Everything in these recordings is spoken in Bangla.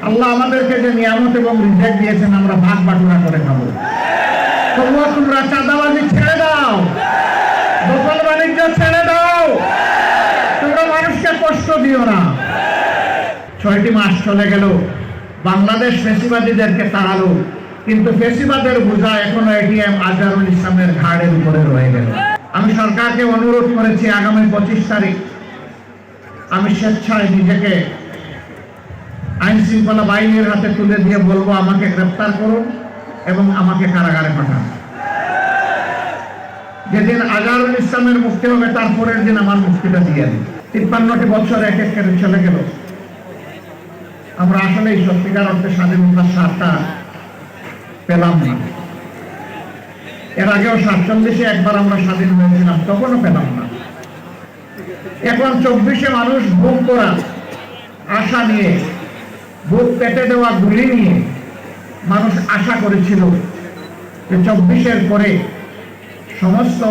আল্লাহ আমাদেরকে যে নিয়ামত এবং রিজিক দিয়েছেন আমরা ভাগ বাটোয়ারা করে খাবো। তবুও তোমরা চাঁদাবাজি ছেড়ে দাও, দখল বাণিজ্য ছেড়ে দাও, তোমরা মানুষকে কষ্ট দিও না। 6টি মাস চলে গেল, বাংলাদেশ ফ্যাসিবাদীদেরকে তাড়ালো, কিন্তু ফ্যাসিবাদের বোঝা এখনো এটিএম আজহারুল ইসলামের ঘাড়ের উপরে রয়ে গেল। আমি সরকারকে অনুরোধ করেছি আগামী 25 তারিখ আমি স্বেচ্ছায় নিজেকে আইন শৃঙ্খলা বাহিনীর হাতে তুলে দিয়ে বলবো আমাকে গ্রেফতার করুন এবং আমাকে কারাগারে পাঠান। যেদিন আজহারুল ইসলামের মুক্তি হবে তার পরের দিন আমার মুক্তিটা দিয়ে দিন। 53টি বছর এক এক করে চলে গেল, আমরা আসলে এই সত্যিকার অর্থে স্বাধীনতার স্বাদটা পেলাম না। এর আগেও 47-এ একবার আমরা স্বাধীন হয়েছিলাম, তখনও পেলাম না। এখন 24-এ মানুষ বুক করা আশা নিয়ে, বুক পেটে দেওয়া গুলি নিয়ে মানুষ আশা করেছিল যে 24-এর পরে সমস্ত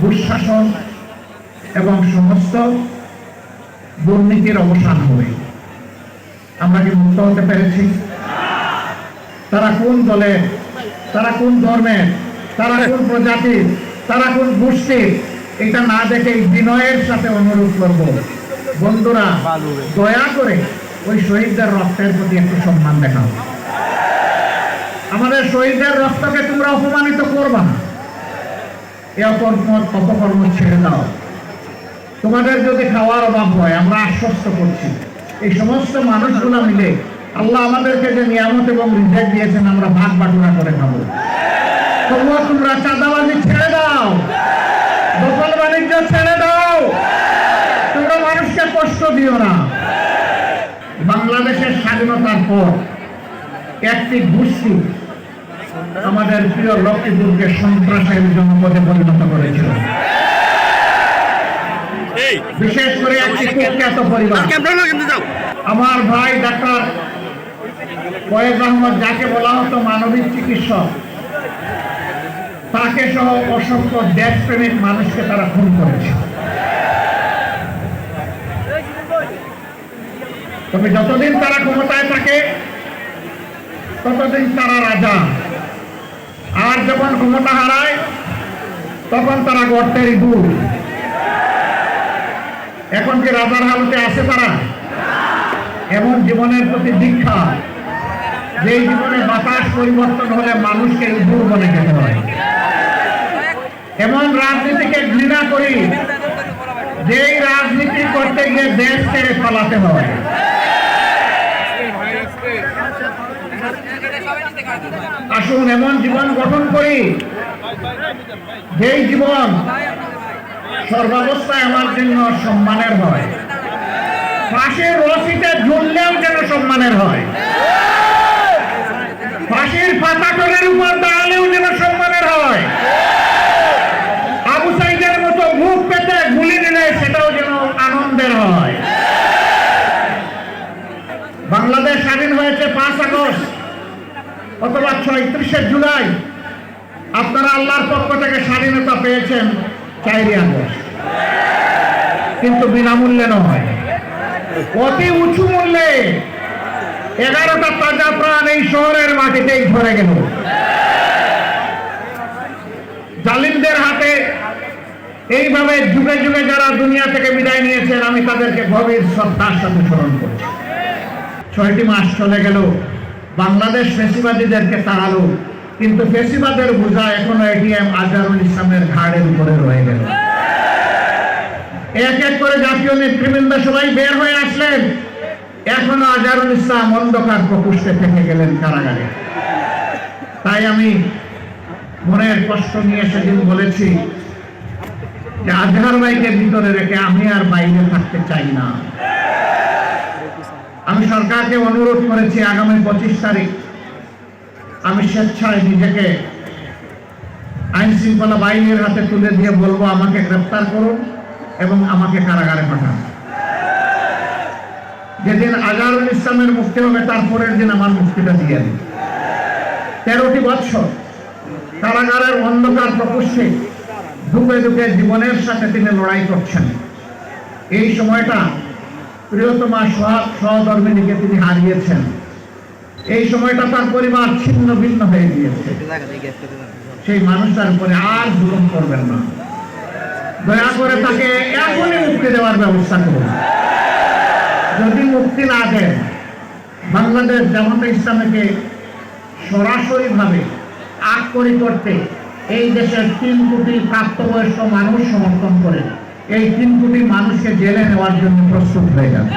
দুঃশাসন এবং সমস্ত দুর্নীতির অবসান হবে। আমরা কি মুক্ত হতে পেরেছি? তারা কোন দলের, তারা কোন ধর্মের, তারা কোন প্রজাতির, তারা কোন গোষ্ঠীর, এটা না দেখে বিনয়ের সাথে অনুরোধ করব, বন্ধুরা দয়া করে ওই শহীদদের রক্তের প্রতি একটু সম্মান দেখাও। আমাদের শহীদদের রক্তকে তোমরা অপমানিত করবা না, এ অপকর্ম ছেড়ে দাও। তোমাদের যদি খাওয়ার অভাব হয়, আমরা আশ্বস্ত করছি এই সমস্ত মানুষগুলো মিলে আল্লাহ আমাদেরকে যে নিয়ামত এবং রিজিক দিয়েছেন আমরা ভাগ বাটোয়ারা করে খাবো। তবুও তোমরা চাঁদাবাজি ছেড়ে দাও, দখল বাণিজ্য ছেড়ে দাও, তোমরা মানুষকে কষ্ট দিও না। বাংলাদেশের স্বাধীনতার পর একটি গোষ্ঠী আমাদের প্রিয় লক্ষ্মীপুরকে সন্ত্রাসের জনপদে পরিণত করেছিল, বিশেষ করে একটি কুখ্যাত পরিবার। আমার ভাই ডাক্তার ফয়েজ আহমদ, যাকে বলা হতো মানবিক চিকিৎসক, তাকে সহ অসংখ্য দেশপ্রেমিক মানুষকে তারা খুন করেছে। তবে যতদিন তারা ক্ষমতায় থাকে ততদিন তারা রাজা, আর যখন ক্ষমতা হারায় তখন তারা গর্তের ইঁদুর। এখন কি রাজার হালতে আছে তারা? এমন জীবনের প্রতি দীক্ষা, যেই জীবনে বাতাস পরিবর্তন হলে মানুষকে ইঁদুর বলে যেতে হয়। এমন রাজনীতিকে ঘৃণা করি, যেই রাজনীতি করতে গিয়ে দেশ ছেড়ে পালাতে হয়। আসুন এমন জীবন গঠন করি, যেই জীবন সর্বাবস্থায় আমার জন্য সম্মানের হয়, ফাঁসির রশিতে ঝুললেও যেন সম্মানের হয়, ফাঁসির পাতাটনের উপর দাঁড়ালেও যেন সম্মানের হয়, আবু সাইদের মতো বুক পেতে গুলি দিলে সেটাও যেন আনন্দের হয়। বাংলাদেশ স্বাধীন হয়েছে 5 আগস্ট অথবা 31শে জুলাই, আপনারা আল্লাহর পক্ষ থেকে স্বাধীনতা পেয়েছেন 4 আগস্ট, কিন্তু বিনামূল্যে নয়, অতি উঁচু মূল্যে 11টা তাজা প্রাণ এই শহরের মাটিতেই ঝরে গেল। জালিমদের হাতে এইভাবে যুগে যুগে যারা দুনিয়া থেকে বিদায় নিয়েছেন, আমি তাদেরকে গভীর শ্রদ্ধার সাথে স্মরণ করছি। 6টি মাস চলে গেল, বাংলাদেশ ফ্যাসিবাদীদেরকে তাড়ালো, কিন্তু ফ্যাসিবাদের বোঝা এখনো এটিএম আজহারুল ইসলামের ঘাড়ের উপরে রয়ে গেল। এক এক করে জাতীয় নেতৃবৃন্দ সবাই বের হয়ে আসলেন, এখনো আজহারুল ইসলাম অন্ধকার প্রকোষ্ঠে থেকে গেলেন কারাগারে। তাই আমি মনের কষ্ট নিয়ে সেদিন বলেছি যে আজহার ভাইকে ভিতরে রেখে আমি আর বাইরে থাকতে চাই না। আমি সরকারকে অনুরোধ করেছি আগামী 25 তারিখ আমি স্বেচ্ছায় নিজেকে আইন শৃঙ্খলা বাহিনীর হাতে তুলে দিয়ে বলবো আমাকে গ্রেফতার করুন এবং আমাকে কারাগারে পাঠান। যেদিন আজহারুল ইসলামের মুক্তি হবে তার পরের দিন আমার মুক্তিটা দিয়ে দিন। 13টি বছর কারাগারের অন্ধকার প্রকোষ্ঠে ঢুকে ঢুকে জীবনের সাথে তিনি লড়াই করছেন। এই সময়টা প্রিয়তমা সহধর্মিনীকে তিনি হারিয়েছেন। এই সময়টা তার পরিবার ছিন্ন ভিন্ন হয়ে গিয়েছে। সেই মানুষটার উপরে আর জুলুম করবেন না, দয়া করে তাকে এখনই মুক্তি দেওয়ার ব্যবস্থা করুন। যদি মুক্তি না দেন, বাংলাদেশ জামাতে ইসলামীকে সরাসরি ভাবে আটকড়ি করতে এই দেশের 3 কোটি প্রাপ্তবয়স্ক মানুষ সমর্থন করে এই 3 কোটি মানুষকে জেলে নেওয়ার জন্য প্রস্তুত হয়ে যাবে।